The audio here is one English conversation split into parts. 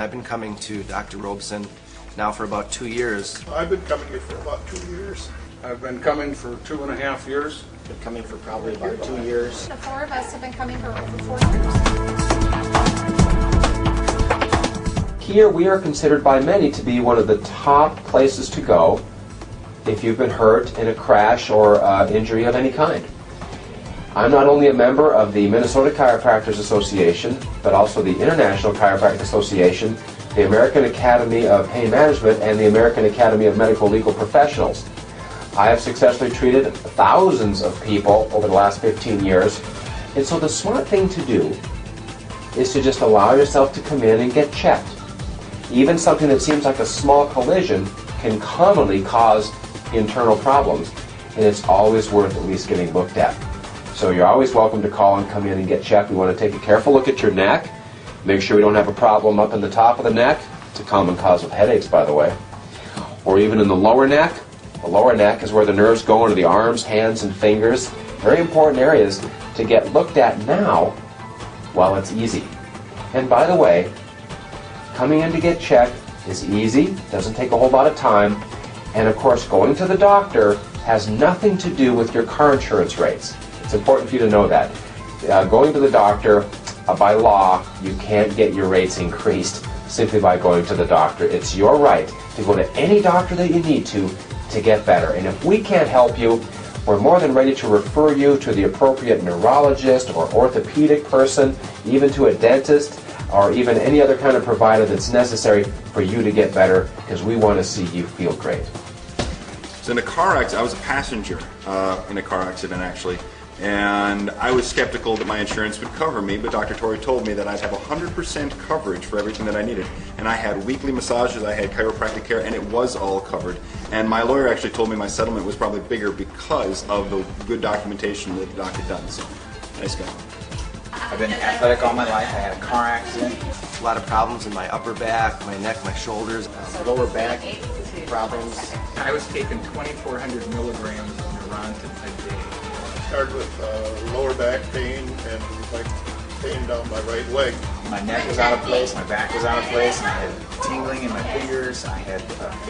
I've been coming to Dr. Robson now for about 2 years. I've been coming here for about 2 years. I've been coming for 2.5 years. Been coming for probably about 2 years. The four of us have been coming for over 4 years. Here we are considered by many to be one of the top places to go if you've been hurt in a crash or injury of any kind. I'm not only a member of the Minnesota Chiropractors Association, but also the International Chiropractic Association, the American Academy of Pain Management, and the American Academy of Medical Legal Professionals. I have successfully treated thousands of people over the last 15 years, and so the smart thing to do is to just allow yourself to come in and get checked. Even something that seems like a small collision can commonly cause internal problems, and it's always worth at least getting looked at. So you're always welcome to call and come in and get checked. We want to take a careful look at your neck, make sure we don't have a problem up in the top of the neck. It's a common cause of headaches, by the way. Or even in the lower neck. The lower neck is where the nerves go into the arms, hands, and fingers. Very important areas to get looked at now while it's easy. And by the way, coming in to get checked is easy, doesn't take a whole lot of time, and of course going to the doctor has nothing to do with your car insurance rates. It's important for you to know that. Going to the doctor, by law, you can't get your rates increased simply by going to the doctor. It's your right to go to any doctor that you need to get better. And if we can't help you, we're more than ready to refer you to the appropriate neurologist or orthopedic person, even to a dentist, or even any other kind of provider that's necessary for you to get better, because we want to see you feel great. So in a car accident, I was a passenger in a car accident actually, and I was skeptical that my insurance would cover me, but Dr. Torrey told me that I'd have 100% coverage for everything that I needed. And I had weekly massages, I had chiropractic care, and it was all covered. And my lawyer actually told me my settlement was probably bigger because of the good documentation that the doc had done. So, nice guy. I've been athletic all my life. I had a car accident. A lot of problems in my upper back, my neck, my shoulders, lower back problems. I was taking 2,400 milligrams of Neurontin a day. Started with lower back pain and like pain down my right leg. My neck was out of place, my back was out of place, and I had tingling in my fingers. I had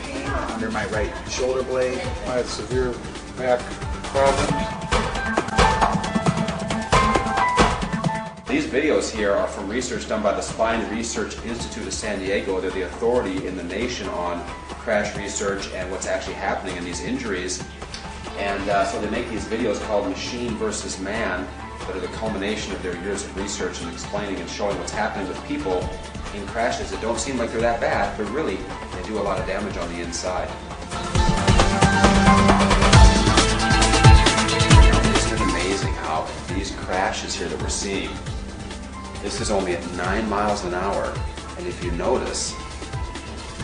pain under my right shoulder blade. I had severe back problems. These videos here are from research done by the Spine Research Institute of San Diego. They're the authority in the nation on crash research and what's actually happening in these injuries. And so they make these videos called Machine versus Man that are the culmination of their years of research and explaining and showing what's happening with people in crashes that don't seem like they're that bad, but really they do a lot of damage on the inside. Isn't it amazing how these crashes here that we're seeing, this is only at 9 miles an hour, and if you notice,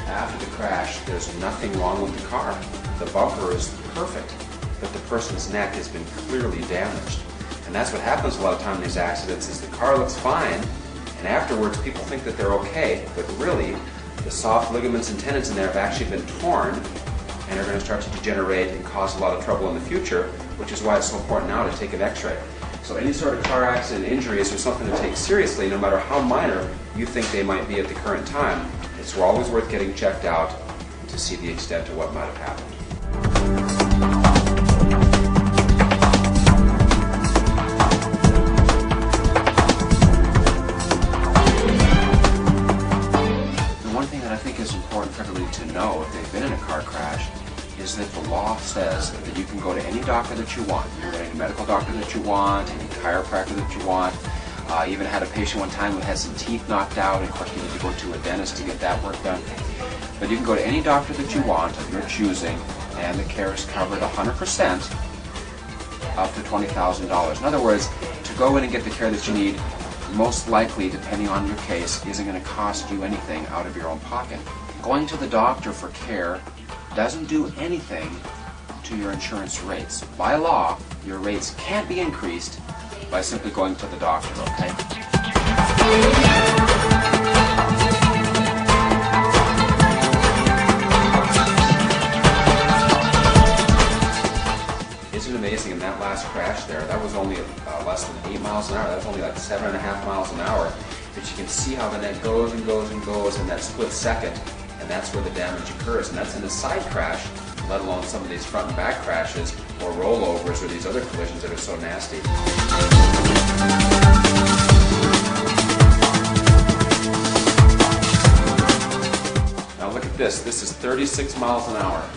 after the crash, there's nothing wrong with the car. The bumper is perfect, but the person's neck has been clearly damaged. And that's what happens a lot of time in these accidents, is the car looks fine, and afterwards people think that they're okay, but really the soft ligaments and tendons in there have actually been torn and are going to start to degenerate and cause a lot of trouble in the future, which is why it's so important now to take an x-ray. So any sort of car accident injuries are something to take seriously, no matter how minor you think they might be at the current time. It's always worth getting checked out to see the extent of what might have happened. The one thing that I think is important for everybody to know if they've been in a car crash is that the law says that you can go to any doctor that you want. You can go to any medical doctor that you want, any chiropractor that you want. I even had a patient one time who had some teeth knocked out, and of course you need to go to a dentist to get that work done. But you can go to any doctor that you want of your choosing, and the care is covered 100% up to $20,000. In other words, to go in and get the care that you need, most likely, depending on your case, isn't going to cost you anything out of your own pocket. Going to the doctor for care doesn't do anything to your insurance rates. By law, your rates can't be increased by simply going to the doctor, okay? Isn't it amazing, in that last crash there, that was only less than 8 miles an hour, that was only like 7.5 miles an hour, but you can see how the neck goes and goes and goes in that split second, and that's where the damage occurs. And that's in a side crash, let alone some of these front and back crashes or rollovers or these other collisions that are so nasty. Now look at this. This is 36 miles an hour.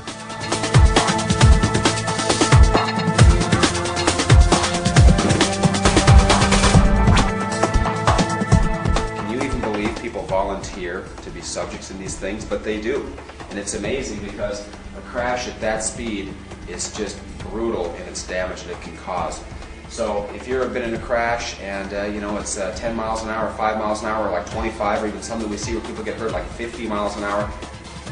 People volunteer to be subjects in these things, but they do. And it's amazing because a crash at that speed is just brutal in its damage that it can cause. So if you've been in a crash and you know, it's 10 miles an hour, 5 miles an hour, or like 25, or even something we see where people get hurt like 50 miles an hour,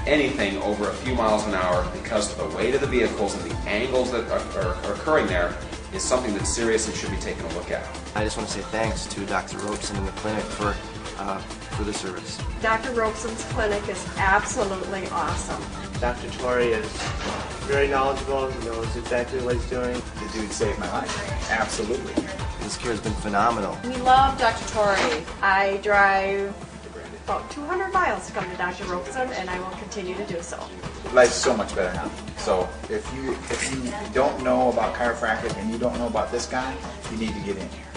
anything over a few miles an hour because of the weight of the vehicles and the angles that are occurring there is something that seriously should be taken a look at. I just want to say thanks to Dr. Robson and the clinic for the service. Dr. Robson's clinic is absolutely awesome. Dr. Torrey is very knowledgeable, he knows exactly what he's doing. The dude saved my life. Absolutely. This care has been phenomenal. We love Dr. Torrey. I drive about 200 miles to come to Dr. Robson, and I will continue to do so. Life's so much better now. So if you don't know about chiropractic and you don't know about this guy, you need to get in here.